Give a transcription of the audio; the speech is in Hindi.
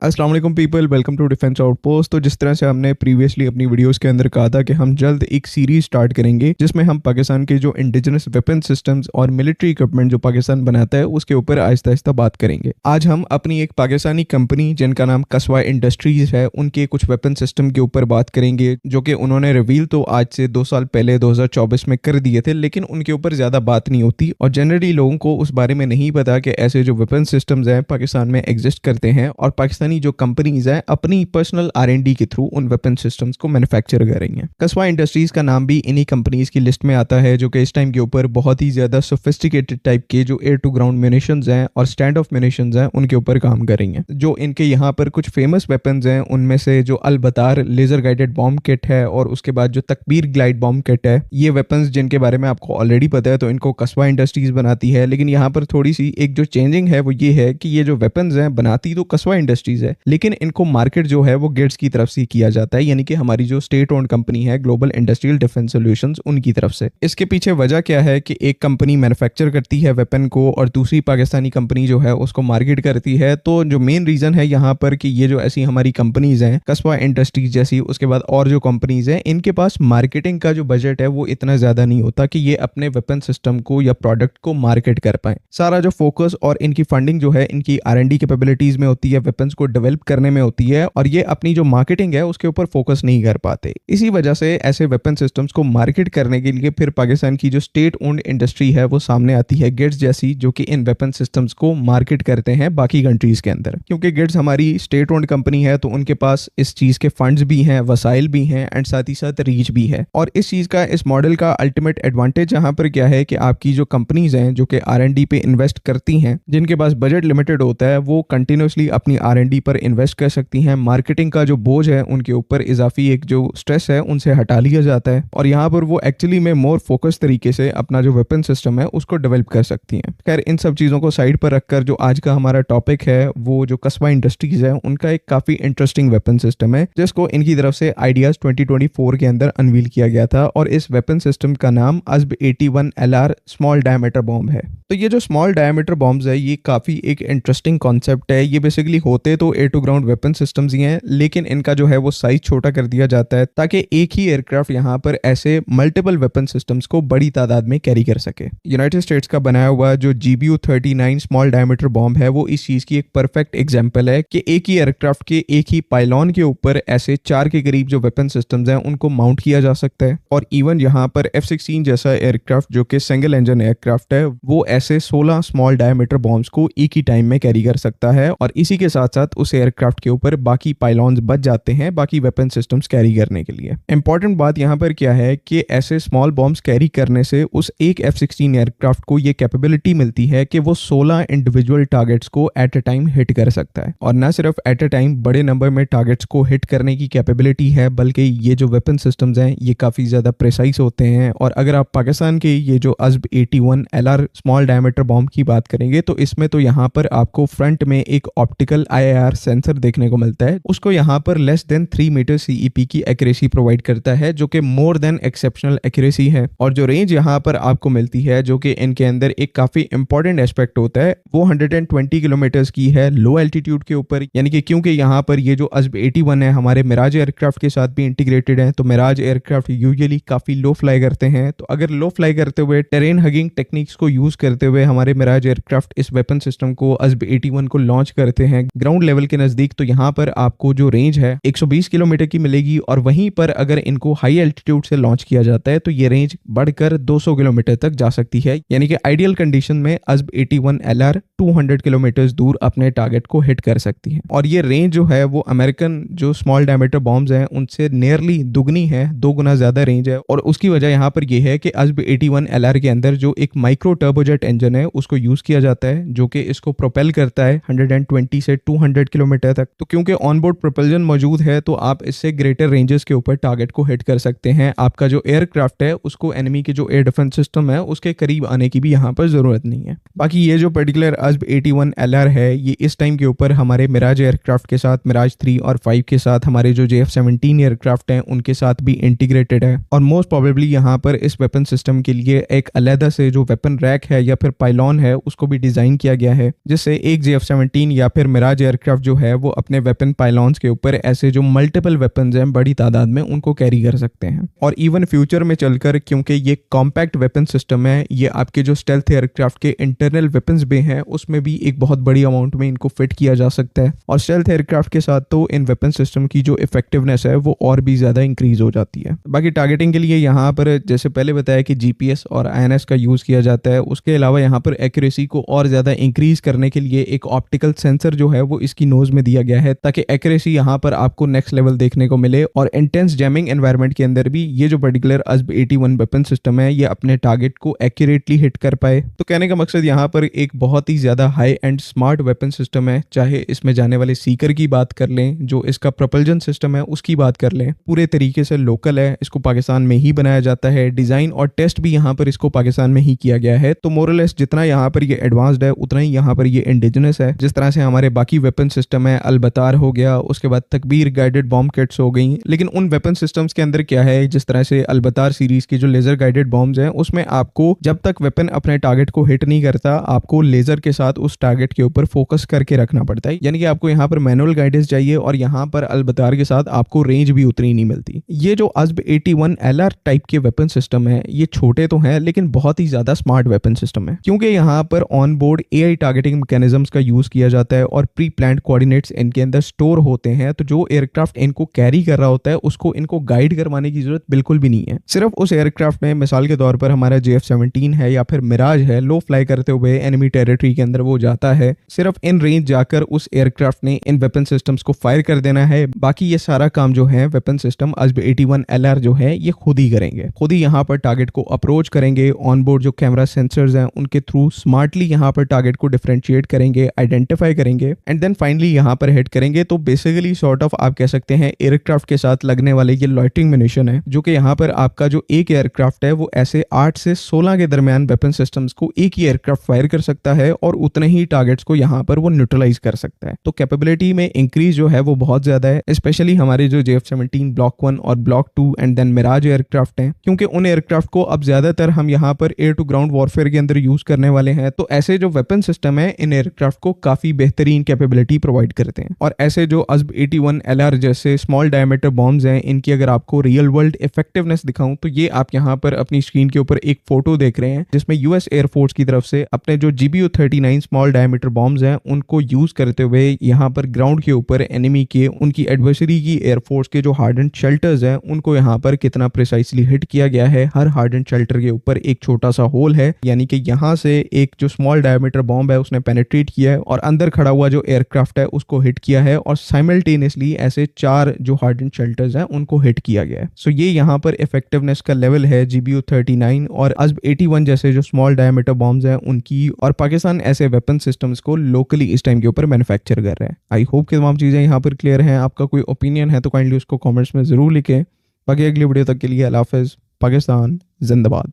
अस्सलाम वालेकुम people, welcome to defence outpost. तो जिस तरह से हमने प्रीवियसली अपनी वीडियोस के अंदर कहा था कि हम जल्द एक सीरीज स्टार्ट करेंगे जिसमें हम पाकिस्तान के जो इंडिजिनस वेपन सिस्टम्स और मिलिट्री इक्विपमेंट जो पाकिस्तान बनाता है उसके ऊपर आहिस्ता आहिस्ता बात करेंगे। आज हम अपनी एक पाकिस्तानी कंपनी जिनका नाम कसवा इंडस्ट्रीज है उनके कुछ वेपन सिस्टम के ऊपर बात करेंगे, जो कि उन्होंने रिवील तो आज से 2 साल पहले 2024 में कर दिए थे, लेकिन उनके ऊपर ज़्यादा बात नहीं होती और जनरली लोगों को उस बारे में नहीं पता कि ऐसे जो वेपन सिस्टम्स हैं पाकिस्तान में एग्जिस्ट करते हैं और पाकिस्तानी जो कंपनीज है अपनी पर्सनल R&D के थ्रू उन वेपन सिस्टम्स को मैन्युफैक्चर कर रही हैं। कसवा इंडस्ट्रीज का नाम भी इन्हीं कंपनीज की लिस्ट में आता है जो कि इस टाइम के ऊपर बहुत ही ज्यादा सोफिस्टिकेटेड टाइप के जो एयर टू ग्राउंड म्यूनिशंस हैं और स्टैंड ऑफ म्यूनिशंस हैं उनके ऊपर काम कर रही हैं। जो इनके यहाँ पर कुछ फेमस वेपन्स हैं उनमें से जो अल-बतार लेजर गाइडेड बॉम्ब किट है और उसके बाद जो तकबीर ग्लाइड बॉम्ब किट है, ये वेपन्स जिनके बारे में आपको ऑलरेडी पता है तो इनको कसवा इंडस्ट्रीज बनाती है। लेकिन यहाँ पर थोड़ी सी एक जो चेंजिंग है वो ये है कि ये जो वेपन्स हैं बनाती तो कसवा इंडस्ट्रीज है, लेकिन इनको मार्केट जो है वो गिट्स की तरफ से किया जाता है, यानी कि हमारी जो स्टेट ओन्ड कंपनी है ग्लोबल इंडस्ट्रियल डिफेंस सॉल्यूशंस उनकी तरफ से। इसके पीछे वजह क्या है कि एक कंपनी मैन्युफैक्चर करती है वेपन को और दूसरी पाकिस्तानी कंपनी जो है उसको मार्केट करती है। तो जो मेन रीजन है यहाँ पर कि ये जो ऐसी हमारी कंपनीज हैं कसवा इंडस्ट्रीज जैसी, उसके बाद और जो कंपनीज हैं इनके पास मार्केटिंग का जो बजट है वो इतना ज्यादा नहीं होता कि ये अपने वेपन सिस्टम को या प्रोडक्ट को मार्केट कर पाए। सारा जो फोकस और इनकी फंडिंग जो है इनकी R&D कैपेबिलिटीज में होती है, वेपन्स को डेवलप करने में होती है और ये अपनी जो मार्केटिंग है उसके ऊपर फोकस नहीं कर पाते। इसी वजह से ऐसे वेपन सिस्टम्स को मार्केट करने के लिए फिर पाकिस्तान की जो स्टेट ओन्ड इंडस्ट्री है वो सामने आती है गिट्स जैसी, जो कि इन वेपन सिस्टम्स को मार्केट करते हैं बाकी कंट्रीज के अंदर। क्योंकि गिट्स हमारी स्टेट ओन्ड कंपनी है तो उनके पास इस चीज के फंड्स भी हैं, वसाइल भी हैं एंड साथ ही साथ रीच भी है। और इस चीज का, इस मॉडल का अल्टीमेट एडवांटेज यहाँ पर क्या है कि आपकी जो कंपनीज हैं जो कि R&D पे इन्वेस्ट करती हैं, जिनके पास बजट लिमिटेड होता है, वो कंटिन्यूसली अपनी R&D पर इन्वेस्ट कर सकती हैं। मार्केटिंग का जो बोझ है उनके ऊपर इजाफी एक जो स्ट्रेस है उनसे हटा लिया जाता है और यहाँ पर वो एक्चुअली में मोर फोकस तरीके से अपना जो वेपन सिस्टम है उसको डेवलप कर सकती हैं। खैर, इन सब चीज़ों को साइड पर रखकर जो आज का हमारा टॉपिक है वो जो कसवा इंडस्ट्रीज है उनका एक काफ़ी इंटरेस्टिंग वेपन सिस्टम है जिसको इनकी तरफ से आइडियाज 2024 के अंदर अनवील किया गया था और इस वेपन सिस्टम का नाम अज़्ब 81 LR स्मॉल डायमीटर बॉम्ब है। तो ये जो स्मॉल डायमीटर बॉम्ब्स है ये काफ़ी एक इंटरेस्टिंग कॉन्सेप्ट है। ये बेसिकली होते तो air to ground weapon systems ही हैं, लेकिन इनका जो है वो साइज छोटा कर दिया जाता है ताकि एक ही एयरक्राफ्ट यहाँ पर ऐसे मल्टीपल वेपन सिस्टम्स को बड़ी तादाद में कैरी कर सके। यूनाइटेड स्टेट्स का बनाया हुआ जो GBU-39 स्मॉल डायमीटर बॉम्ब है वो इस चीज की एक परफेक्ट एग्जांपल है कि एक ही एयरक्राफ्ट के एक ही पाइलॉन के ऊपर ऐसे 4 के करीब जो वेपन सिस्टम्स हैं उनको माउंट किया जा सकता है। और इवन यहाँ पर F-16 जैसा एयरक्राफ्ट जो कि सिंगल इंजन एयरक्राफ्ट है वो ऐसे 16 स्मॉल डायमीटर बॉम्ब्स को एक ही टाइम में कैरी कर सकता है और इसी के साथ साथ उस एयरक्राफ्ट के ऊपर बाकी पाइलॉन्स बच जाते हैं बाकी वेपन सिस्टम्स कैरी करने के लिए। इंपॉर्टेंट बात यहाँ पर क्या है कि ऐसे स्मॉल बॉम्ब्स कैरी करने से उस एक F-16 एयरक्राफ्ट को ये कैपेबिलिटी मिलती है कि वो 16 इंडिविजुअल टारगेट्स को एट अ टाइम हिट कर सकता है। और ना सिर्फ एट अ टाइम बड़े नंबर में टारगेट्स को हिट करने की कैपेबिलिटी है, बल्कि ये जो वेपन सिस्टम्स हैं ये काफी ज्यादा प्रिसाइज होते हैं। और अगर आप पाकिस्तान के ये जो अज़्ब 81 LR स्मॉल डायमीटर बॉम्ब की बात करेंगे तो इसमें तो यहाँ पर आपको फ्रंट में एक ऑप्टिकल IR सेंसर देखने को मिलता है, उसको यहाँ पर लेस देन 3 मीटर CEP की एक्यूरेसी प्रोवाइड करता है जो कि मोर देन एक्सेप्शनल एक्यूरेसी है। और जो रेंज यहाँ पर आपको मिलती है जो कि इनके अंदर एक काफी इंपॉर्टेंट एस्पेक्ट होता है वो 120 किलोमीटर्स की है लो एल्टीट्यूड के ऊपर। यानी कि क्योंकि यहाँ पर ये जो अज़्ब 81 है हमारे मिराज एयरक्राफ्ट के साथ भी इंटीग्रेटेड है, तो मिराज एयरक्राफ्ट यूजुअली काफी लो फ्लाई करते हैं। तो अगर लो फ्लाई करते हुए टेरेन हगिंग टेक्निक्स को यूज करते हुए हमारे मिराज एयरक्राफ्ट इस वेपन सिस्टम को अज़्ब 81 को लॉन्च करते हैं ग्राउंड लेवल के नजदीक, तो यहाँ पर आपको जो रेंज है 120 किलोमीटर की मिलेगी। और वहीं पर अगर इनको हाई एल्टीट्यूड से लॉन्च किया जाता है तो ये रेंज बढ़कर 200 किलोमीटर तक जा सकती है। यानी कि आइडियल कंडीशन में अज़्ब 81 LR 200 किलोमीटर दूर अपने टारगेट को हिट कर सकती है। और ये रेंज जो है वो अमेरिकन जो स्मॉल डायमीटर बॉम्ब्स हैं उनसे नियरली दुगनी है, 2 गुना ज्यादा रेंज है। और उसकी वजह यहाँ पर यह है कि अज़्ब 81 LR के अंदर जो एक माइक्रो टर्बोजेट इंजन है उसको यूज किया जाता है जो कि इसको प्रोपेल करता है 120 से 200 किलोमीटर तक। तो क्योंकि ऑनबोर्ड प्रोपल्जन मौजूद है तो आप इससे ग्रेटर रेंजेस के ऊपर टारगेट को हिट कर सकते हैं। आपका जो एयरक्राफ्ट है उसको एनिमी के जो एयर डिफेंस सिस्टम है उसके करीब आने की भी यहाँ पर जरूरत नहीं है। बाकी ये जो पर्टिकुलर अज़्ब 81 LR है ये इस टाइम के ऊपर हमारे मिराज एयरक्राफ्ट के साथ, मिराज 3 और 5 के साथ, हमारे जो JF-17 एयरक्राफ्ट हैं उनके साथ भी इंटीग्रेटेड है। और मोस्ट प्रोबेबली यहाँ पर इस वेपन सिस्टम के लिए एक अलग से जो वेपन रैक है या फिर पाइलॉन है उसको भी डिजाइन किया गया है जिससे एक JF-17 या फिर मिराज एयरक्राफ्ट एयरक्राफ्ट जो है वो अपने वेपन पाइलॉन्स के ऊपर ऐसे जो मल्टीपल वेपन्स हैं बड़ी तादाद में उनको कैरी कर सकते हैं। और इवन फ्यूचर में चलकर, क्योंकि ये कॉम्पैक्ट वेपन सिस्टम है, ये आपके जो स्टेल्थ एयरक्राफ्ट के इंटरनल वेपन्स भी हैं उसमें भी एक बहुत बड़ी अमाउंट में इनको फिट किया जा सकता है। और स्टेल्थ एयरक्राफ्ट के साथ तो इन वेपन सिस्टम की जो इफेक्टिवनेस है वो और भी ज्यादा इंक्रीज हो जाती है। बाकी टारगेटिंग के लिए यहाँ पर जैसे पहले बताया कि जीपीएस और आईएनएस का यूज किया जाता है। उसके अलावा यहाँ पर एक्यूरेसी को और ज्यादा इंक्रीज करने के लिए एक ऑप्टिकल सेंसर जो है वो इसकी नोज में दिया गया है, ताकि एक्यूरेसी यहाँ पर आपको नेक्स्ट लेवल देखने को मिले। और इंटेंस जैमिंग एनवायरनमेंट के अंदर भी ये जो पर्टिकुलर अज़्ब 81 वेपन सिस्टम है ये अपने टारगेट को एक्यूरेटली हिट कर पाए। तो कहने का मकसद यहाँ पर एक बहुत ही ज्यादा high and smart weapon system है। चाहे इसमें जाने वाले सीकर की बात कर लें, जो इसका प्रोपल्जन सिस्टम है उसकी बात कर लें, पूरे तरीके से लोकल है, इसको पाकिस्तान में ही बनाया जाता है। डिजाइन और टेस्ट भी यहाँ पर इसको पाकिस्तान में ही किया गया है। तो मोरलेस जितना यहाँ पर ये एडवांस्ड है उतना ही यहाँ पर ये इंडिजिनस है। जिस तरह से हमारे बाकी वेपन सिस्टम है, अलबतार हो गया, उसके बाद तकबीर गाइडेड बॉम्ब किट्स हो गई, लेकिन उन वेपन सिस्टम्स के अंदर क्या है, जिस तरह से अलबतार सीरीज की जो लेजर गाइडेड बॉम्ब्स हैं उसमें आपको जब तक वेपन अपने टारगेट को हिट नहीं करता आपको लेजर के साथ उस टारगेट के ऊपर फोकस करके रखना पड़ता है। यानी कि आपको यहाँ पर मैनुअल गाइडेंस चाहिए और यहाँ पर अलबतार के साथ आपको रेंज भी उतनी नहीं मिलती। ये जो अज़्ब 81 LR टाइप के वेपन सिस्टम है ये छोटे तो हैं लेकिन बहुत ही ज्यादा स्मार्ट वेपन सिस्टम है, क्योंकि यहाँ पर on board AI targeting mechanisms का यूज किया जाता है और प्री प्लान्ड कोऑर्डिनेट्स इनके अंदर स्टोर होते हैं। तो जो एयरक्राफ्ट इनको कैरी कर रहा होता है उसको इनको गाइड करवाने की जरूरत बिल्कुल भी नहीं है। सिर्फ उस एयरक्राफ्ट में, मिसाल के तौर पर हमारा JF-17 है या फिर मिराज है, लो फ्लाई करते हुए एनिमी टेरिटरी के अंदर वो जाता है, सिर्फ इन रेंज जाकर उस एयरक्राफ्ट ने इन वेपन सिस्टम्स को फायर कर देना है। बाकी ये सारा काम जो है वेपन सिस्टम अज़्ब 81 LR जो है ये खुद ही करेंगे, खुद ही यहाँ पर टारगेट को अप्रोच करेंगे। ऑन बोर्ड जो कैमरा सेंसर्स हैं उनके थ्रू स्मार्टली यहाँ पर टारगेट को डिफरेंशिएट करेंगे, आइडेंटिफाई करेंगे एंड देन फाइनली यहाँ पर हिट करेंगे। तो बेसिकली सॉर्ट ऑफ आप कह सकते हैं एयरक्राफ्ट के साथ लगने वाले ये लॉइटरिंग म्यूनिशन है, जो कि यहाँ पर आपका जो एक एयरक्राफ्ट है वो ऐसे 8 से 16 के दरमियान वेपन सिस्टम्स को एक ही एयरक्राफ्ट फायर कर सकता है और उतने ही टारगेट्स को यहाँ पर वो न्यूट्रलाइज कर सकता है। तो कैपेबिलिटी में इंक्रीज जो है वो बहुत ज्यादा है, स्पेशली हमारे जो JF-17 ब्लॉक 1 और block 2 and then Mirage aircraft हैं, क्योंकि उन एयरक्राफ्ट को अब ज्यादातर हम यहाँ पर एयर टू ग्राउंड वॉरफेयर के अंदर यूज करने वाले हैं। तो ऐसे जो वेपन सिस्टम है इन एयरक्राफ्ट को काफी बेहतरीन कैपेबिलिटी प्रोवाइड करते हैं। और ऐसे जो अज़्ब 81 LR जैसे स्मॉल डायमीटर बॉम्ब्स हैं इनकी अगर आपको रियल वर्ल्ड इफेक्टिवनेस दिखाऊं तो ये आप यहाँ पर अपनी स्क्रीन के ऊपर एक फोटो देख रहे हैं जिसमें यूएस एयरफोर्स की तरफ से अपने जो GBU-39 स्मॉल डायमीटर बॉम्ब्स हैं उनको यूज करते हुए यहाँ पर ग्राउंड के ऊपर एनिमी के, उनकी एडवर्सरी की एयरफोर्स के जो हार्डन शेल्टर्स हैं उनको यहाँ पर कितना प्रिसाइसली हिट किया गया है। हर हार्डन शेल्टर के ऊपर एक छोटा सा होल है, यानी कि यहाँ से एक जो स्मॉल डायमीटर बॉम्ब है उसने पेनिट्रेट किया है और अंदर खड़ा हुआ जो एयरक्राफ्ट है उसको हिट किया है और साइमल्टेनियसली ऐसे 4 जो हार्डन शेल्टर्स हैं उनको हिट किया गया है। सो ये यहाँ पर इफेक्टिवनेस का लेवल है GBU-39 और अज़्ब 81 जैसे जो स्मॉल डायमीटर बॉम्ब्स हैं उनकी। और पाकिस्तान ऐसे वेपन सिस्टम्स को लोकली इस टाइम के ऊपर मैन्युफैक्चर कर रहा है। आई होप कि तमाम चीजें यहाँ पर क्लियर हैं। आपका कोई ओपिनियन है तो काइंडली उसको कमेंट्स में जरूर लिखें। बाकी अगली वीडियो तक के लिए अल्लाह हाफ़िज़। पाकिस्तान जिंदाबाद।